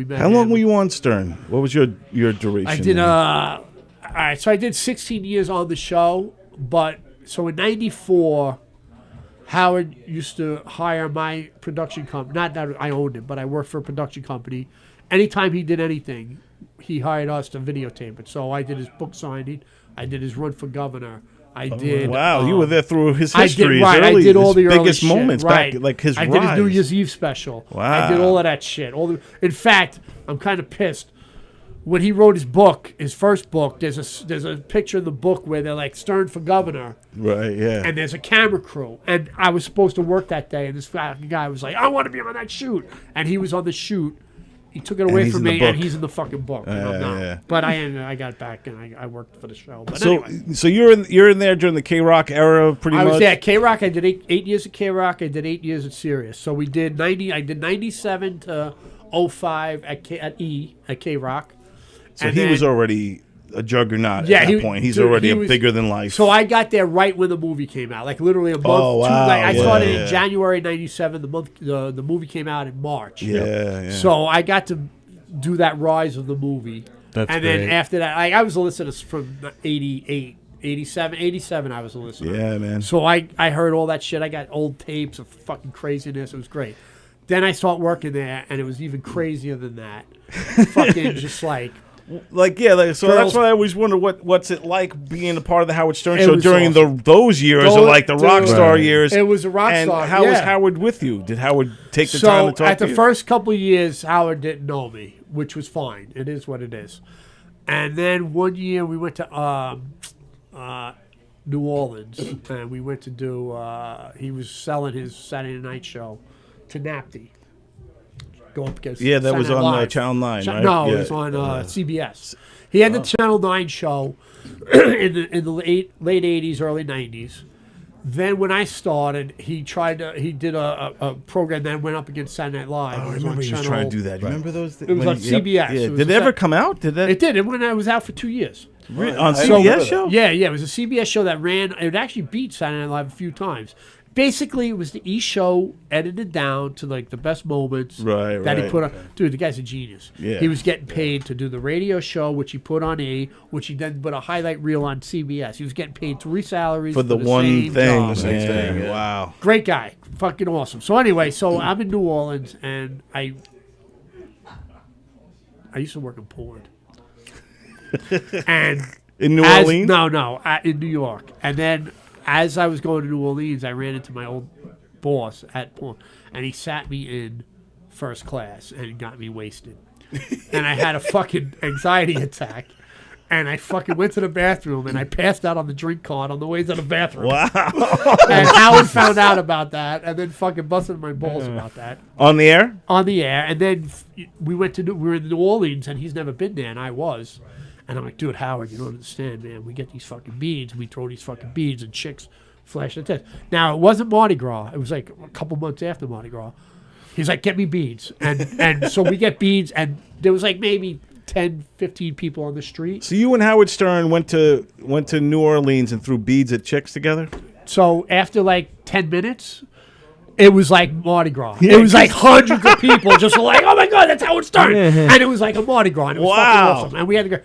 met. How long were you on Stern? What was your duration? I did. All right, so I did 16 years on the show, but so in '94, Howard used to hire my production company. Not that I owned it, but I worked for a production company. Anytime he did anything, he hired us to videotape it. So I did his book signing. I did his run for governor. I did. Wow, you were there through his history. I did all the early biggest moments shit, back, like his I rise. did his New Year's Eve special. Wow. I did all of that shit. In fact, I'm kind of pissed. When he wrote his book, his first book, there's a picture in the book where they're like Stern for governor. Right, yeah. And there's a camera crew. And I was supposed to work that day, and this guy was like, I want to be on that shoot. And he was on the shoot. He took it away from me, and he's in the fucking book. And I'm not. Yeah. But I got back, and I worked for the show. But So, anyway. so you're in there during the K-Rock era, pretty much. I was there at K-Rock. I did eight years at K-Rock. I did 8 years at Sirius. So we did 90. I did 97 to 05 at K-Rock. So and he then, was already a juggernaut at that point. He's already bigger than life. So I got there right when the movie came out, like literally a month. Oh, wow. I started in January '97. The movie came out in March. Yeah. So I got to do that rise of the movie. That's and great. then after that, I was a listener from 88, 87 I was a listener. Yeah, man. So I heard all that shit. I got old tapes of fucking craziness. It was great. Then I started working there, and it was even crazier than that. Fucking just like... So that's why I always wonder what's it like being a part of the Howard Stern show during awesome. those years, or like the rock star years. It was a rock star. And how was Howard with you? Did Howard take the time to talk to you? So at the first couple of years, Howard didn't know me, which was fine. It is what it is. And then one year we went to New Orleans, and we went to do. He was selling his Saturday night show to Napty. Go up against that was Saturday on Live. Channel 9, right? No, it was on CBS. He had the Channel 9 show in the late 80s, early 90s. Then when I started, he did a program that went up against Saturday Night Live. I remember he was trying to do that. You remember those? It was on CBS. Yeah. Did it ever come out? It did. It was out for 2 years. Really? On CBS show? Yeah. It was a CBS show that ran. It actually beat Saturday Night Live a few times. Basically, it was the E! Show edited down to like the best moments that he put on. Dude, the guy's a genius. Yeah. He was getting paid to do the radio show, which he put on E!, which he then put a highlight reel on CBS. He was getting paid 3 salaries for the one same thing. job. Same thing. Yeah. Wow. Great guy. Fucking awesome. So anyway, I'm in New Orleans, and I used to work in porn. And in New Orleans? No, in New York. And then as I was going to New Orleans, I ran into my old boss at porn, and he sat me in first class and got me wasted. And I had a fucking anxiety attack. And I fucking went to the bathroom, and I passed out on the drink cart on the way to the bathroom. Wow. And Howard found out about that, and then fucking busted my balls about that. On the air? On the air. And then we were in New Orleans, and he's never been there, and I was. And I'm like, dude, Howard, you don't understand, man. We get these fucking beads. We throw these fucking beads, and chicks flash their tits. Now, it wasn't Mardi Gras. It was like a couple months after Mardi Gras. He's like, get me beads. And so we get beads, and there was like maybe 10, 15 people on the street. So you and Howard Stern went to New Orleans and threw beads at chicks together? So after like 10 minutes, it was like Mardi Gras. It was like hundreds of people just like, oh my God, that's Howard Stern. And it was like a Mardi Gras. And it was fucking awesome. And we had to go,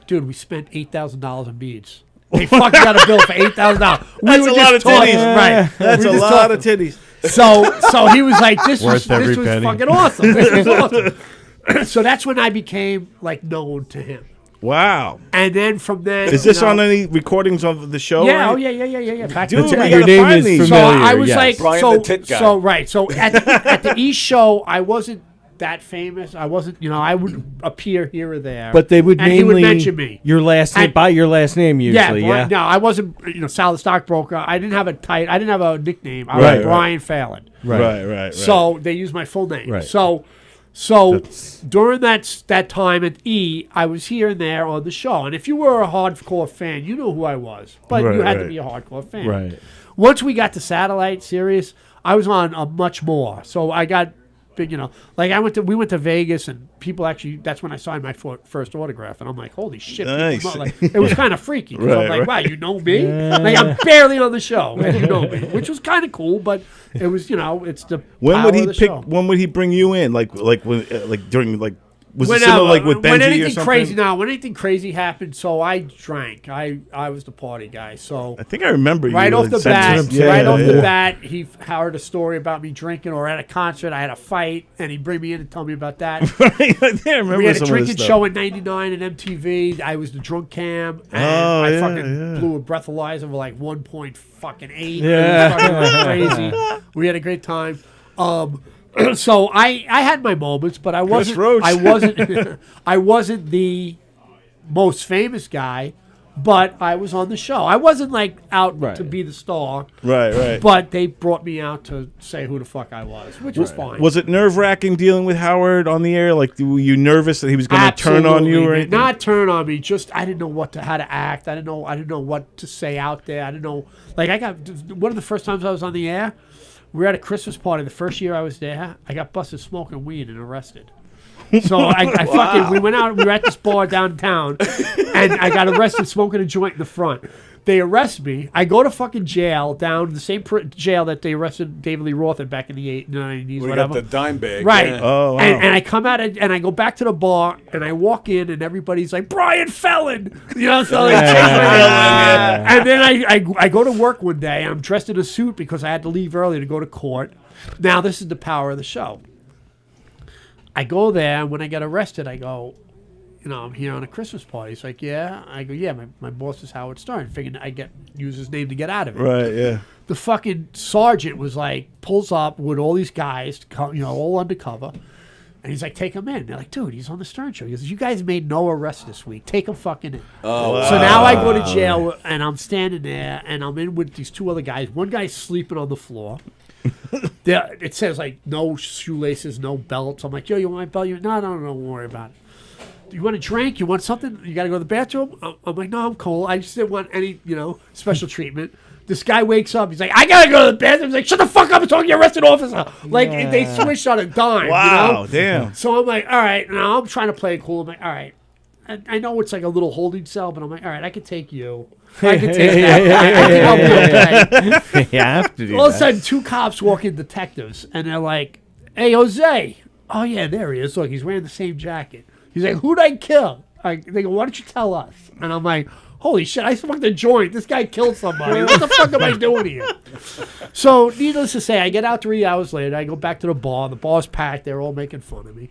dude, we spent $8,000 in beads. They fucking got a bill for $8,000. That's a lot of titties. Right. That's a lot of titties. So he was like, this was penny. fucking awesome. This was awesome. So that's when I became like known to him. Wow. And then from then, is this on any recordings of the show? Yeah, right? oh yeah. Back Dude, in the day. your name is familiar. So I was yes. like, Brian the Tit Guy. So at the East show, I wasn't that famous. I wasn't, I would appear here or there. But they would and mainly he would mention me. Your last name, by your last name usually. Yeah. No, I wasn't. Sal the stockbroker. I didn't have a nickname. I Right, was Brian Phelan. Right. So they used my full name. Right. So during that time at E, I was here and there on the show. And if you were a hardcore fan, you knew who I was. But you had to be a hardcore fan. Right. Once we got to satellite Sirius, I was on a much more. So I got big, like we went to Vegas, and people actually, that's when I signed my first autograph. And I'm like, holy shit. Nice. It was kind of freaky. Because I'm like, wow, you know me? Yeah. Like, I'm barely on the show, and you know me. Which was kind of cool, but it was, it's the When power would he of the pick? show. When would he bring you in? Like when, during like Was it similar like with Benji when anything or something? crazy? No, when anything crazy happened, so I drank. I was the party guy. So I think I remember you. right off the said bat, to- the bat, he heard a story about me drinking, or at a concert I had a fight, and he'd bring me in and tell me about that. I remember We had a some of drinking this stuff. show in '99 at MTV. I was the drunk cam, and I fucking blew a breathalyzer of like 1.8. Yeah. It was fucking crazy. We had a great time. So I had my moments, but I wasn't. Roach. I wasn't. I wasn't the most famous guy, but I was on the show. I wasn't like out Right. to be the star. Right. But they brought me out to say who the fuck I was, which was fine. Was it nerve-wracking dealing with Howard on the air? Like, were you nervous that he was going to turn on you or man. anything? Not turn on me. Just I didn't know how to act. I didn't know what to say out there. I didn't know. Like I got one of the first times I was on the air. We were at a Christmas party. The first year I was there, I got busted smoking weed and arrested. So I fucking we went out. We were at this bar downtown, and I got arrested smoking a joint in the front. They arrest me. I go to fucking jail down the same jail that they arrested David Lee Roth in back in the 90s, We whatever. got the dime bag. Right. Yeah. Oh, wow. And I come out and I go back to the bar and I walk in and everybody's like, Brian Phelan. You know, so they chase my And then I go to work one day and I'm dressed in a suit because I had to leave early to go to court. Now, this is the power of the show. I go there and when I get arrested, I go, I'm here on a Christmas party. He's like, yeah. I go, yeah, my boss is Howard Stern. Figured use his name to get out of it. Right, yeah. The fucking sergeant was like, pulls up with all these guys, all undercover. And he's like, take him in. They're like, dude, he's on the Stern Show. He goes, you guys made no arrests this week. Take him fucking in. Oh, So now I go to jail and I'm standing there and I'm in with these two other guys. One guy's sleeping on the floor. It says like no shoelaces, no belts. I'm like, yo, you want my belt? No, don't worry about it. You want a drink? You want something? You got to go to the bathroom? I'm like, no, I'm cool. I just didn't want any, special treatment. This guy wakes up. He's like, I got to go to the bathroom. He's like, shut the fuck up. I'm talking to your arrested officer. Like, they switched on a dime. Wow, damn. So I'm like, all right. Now I'm trying to play it cool. I'm like, all right. I know it's like a little holding cell, but I'm like, all right, I can take you. I can take that. I can help you. Okay. You have to do All of a that. sudden, two cops walk in, detectives, and they're like, hey, Jose. Oh, yeah, there he is. Look, he's wearing the same jacket. He's like, who'd I kill? They go, why don't you tell us? And I'm like, holy shit, I smoked a joint. This guy killed somebody. What the fuck am I doing here? So, needless to say, I get out 3 hours later. I go back to the bar. The bar's packed. They're all making fun of me.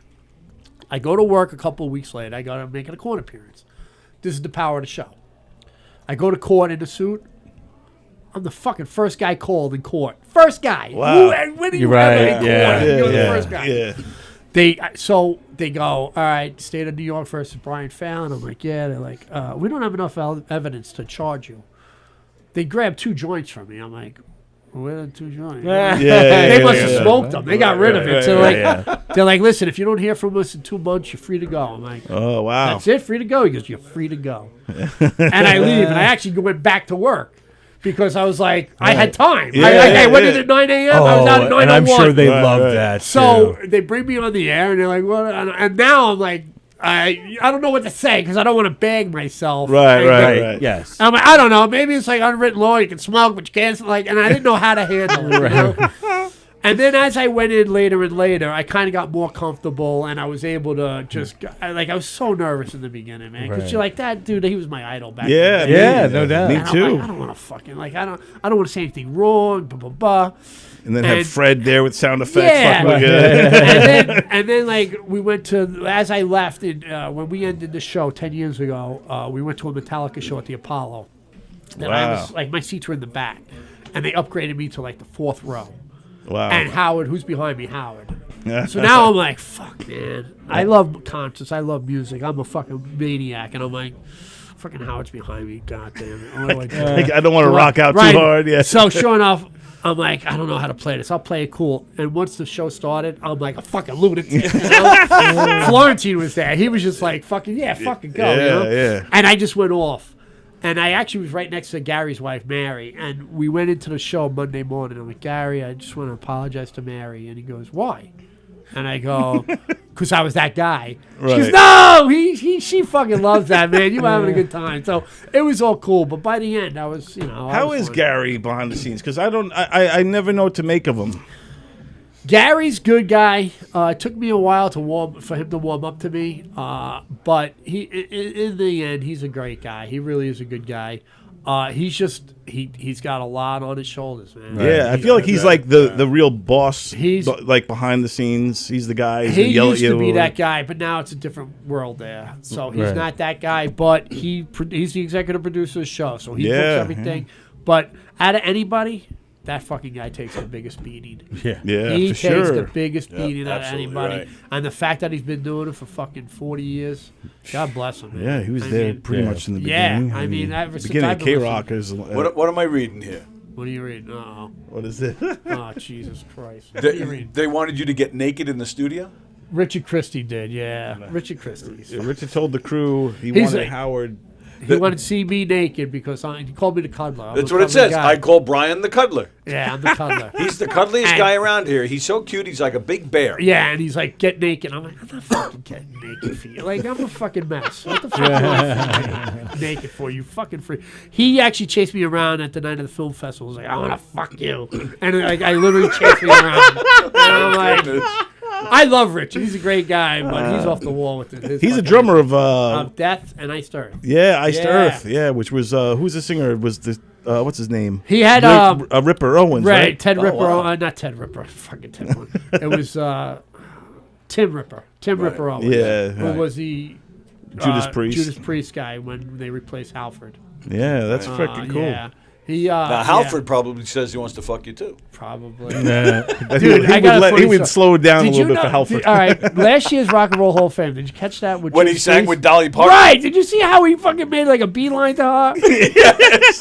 I go to work a couple of weeks later. I got to make a court appearance. This is the power of the show. I go to court in a suit. I'm the fucking first guy called in court. First guy. Wow. When are you You're ever right, in court? yeah. You're Yeah, the first guy. yeah. They go, all right, state of New York versus Brian Phelan. I'm like, yeah. They're like, we don't have enough evidence to charge you. They grabbed 2 joints from me. I'm like, where are the 2 joints? They must have smoked them. They got rid of it. So they're like, listen, if you don't hear from us in 2 months, you're free to go. I'm like, Oh, wow. that's it, free to go? He goes, you're free to go. And I leave, and I actually went back to work because I was like, I had time. I went in at 9 a.m. I was out at 9:01. And I'm sure they Right, love right. that. So too. they bring me on the air, and they're like, "What?" And now I'm like, I don't know what to say because I don't want to bag myself. Right, And right, Right. Yes. I'm like, I don't know. Maybe it's like unwritten law. You can smoke, but you can't. And I didn't know how to handle it. You know? And then as I went in later and later, I kind of got more comfortable, and I was able to just I was so nervous in the beginning, man, because Right. you're like that dude. He was my idol back. Yeah, then. Yeah, no doubt. Me And I'm too. like, I don't want to fucking I don't want to say anything wrong. Blah blah blah. And then have and- Fred there with sound effects. Yeah. Fuck, we're good. and then like we went to as I left when we ended the show 10 years ago, we went to a Metallica show at the Apollo. And I was Wow. like my seats were in the back, and they upgraded me to like the 4th row. Wow. And Howard, who's behind me, Howard. So now I'm like, fuck, man. I love concerts. I love music. I'm a fucking maniac, and I'm like, fucking Howard's behind me. God damn it. What do I do? Like, I don't want to rock out Right. too hard. Yeah. So sure enough, I'm like, I don't know how to play this. I'll play it cool. And once the show started, I'm like a fucking lunatic. You know? Florentine was there. He was just like, fucking fucking go. Yeah, you know? yeah. And I just went off. And I actually was right next to Gary's wife, Mary. And we went into the show Monday morning. I'm like, Gary, I just want to apologize to Mary. And he goes, why? And I go, because I was that guy. She goes, Right. no, she fucking loves that, man. You were having a good time. So it was all cool. But by the end, I was, I How was is fine. Gary behind the scenes? Because I never know what to make of him. Gary's good guy. It took me a while for him to warm up to me, but in the end, he's a great guy. He really is a good guy. He's just he's got a lot on his shoulders, man. Right. Yeah, I feel like he's like the real boss. He's like behind the scenes. He's the guy. He used to be that guy, but now it's a different world there. So he's not that guy, but he's the executive producer of the show, so he books everything. Yeah. But out of anybody, that fucking guy takes the biggest beating. Yeah, he takes the biggest beating out of anybody. Right. And the fact that he's been doing it for fucking 40 years, God bless him. Man. Yeah, he was there pretty much in the beginning. Yeah, I mean, ever since beginning of K-Rock is. What am I reading here? What are you reading? Uh-oh. What is it? Oh, Jesus Christ. What are you reading? They wanted you to get naked in the studio? Richard Christie did, yeah. Richard Christie. Yeah, Richard told the crew he wanted Howard. He wanted to see me naked because he called me the cuddler. That's what it says. Guy. I call Brian the cuddler. Yeah, I'm the cuddler. He's the cuddliest guy around here. He's so cute. He's like a big bear. Yeah, and he's like, get naked. I'm like, I'm not fucking getting naked for you. Like, I'm a fucking mess. What the fuck am I fucking naked for? You fucking freak. He actually chased me around at the night of the film festival. He was like, I want to fuck you. And like, I literally chased me around. And I'm like... I love Richard. He's a great guy, but he's off the wall with it. He's a drummer of Death and Iced Earth. Yeah, Iced Earth. Yeah, which was who's the singer? Was the what's his name? He had Ripper Owens, right? Ted Ripper. Wow. Not Ted Ripper. Fucking Ted. It was Tim Ripper. Tim Ripper Owens. Yeah. Who was the Judas Priest? Judas Priest guy when they replaced Halford. Yeah, that's freaking cool. Yeah. Now Halford probably says he wants to fuck you too. Probably. Dude, he would slow it down a little bit for Halford. All right, last year's Rock and Roll Hall of Fame. Did you catch that? When he sang with Dolly Parton? Right. Did you see how he fucking made like a beeline to her? Yes.